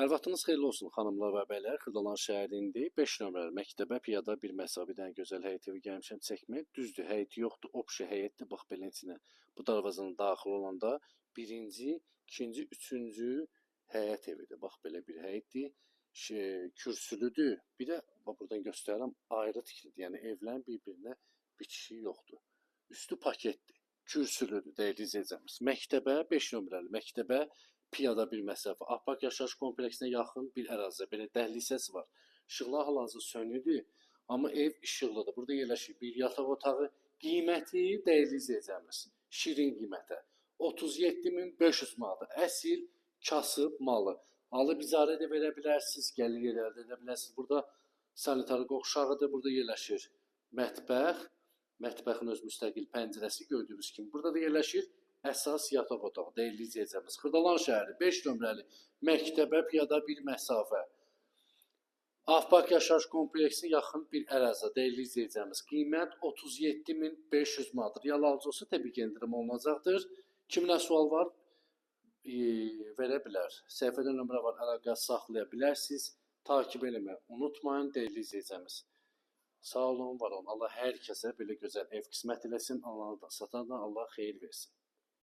Hər vaxtınız xeyirli olsun xanımlar və bəylər. Xırdalan şəhərində 5 nömrəli məktəbə piyada bir məsafədən gözəl həyət evi gəlmişəm çəkməyə. Düzdür, həyəti yoxdur, obşi həyətdir. Bax beləsinə. Bu darvazanın daxil olanda birinci, ikinci, üçüncü həyət evidir. Bax belə bir həyətdir. Kürsülüdür. Bir də bax buradan göstərirəm, ayrı tikilidir. Yəni evlərin bir-birinə bitişiyi yoxdur. Üstü paketdir. Kürsülüdür, dəyərli izləyicimiz. Məktəbə 5 nömrəli məktəbə piyada bir məsafə. Apark yaşayış kompleksinə yaxın bir ərazidə belə dəhliz hissəsi var. İşıqlar hal-hazırda sönüdür, amma ev işıqlıdır. Burada yerləşir bir yataq otağı. Qiyməti dəyərli izləyicimiz, şirin qiymətə 37.500 manat. Əsl kasıb malı. Alıb icarə də verə bilərsiniz, gəlir əldə edə bilərsiniz. Burada sanitar qovşağıdır, burada yerləşir mətbəx. Mətbəxin öz müstəqil pəncərəsi gördüyünüz kimi. Burada da yerləşir əsas yataq otağı. Dəyərli izləyicimiz, Xırdalan şəhəri 5 nömrəli məktəbə piyada bir məsafə. Afpak yaşayış kompleksinə yaxın bir ərazidə. Dəyərli izləyicimiz, qiymət 37.500 manat. Real alıcı olsa təbii ki, endirim olunacaqdır. Kiminə sual var? Verə bilər. Səhifədə nömrə var, əlaqə saxlaya bilərsiniz. Takib eləməyi unutmayın, dəyərli izləyicimiz. Sağ olun, var olun. Allah hər kəsə belə gözəl ev qismət eləsin. Allah'ın da satan da Allah xeyir versin.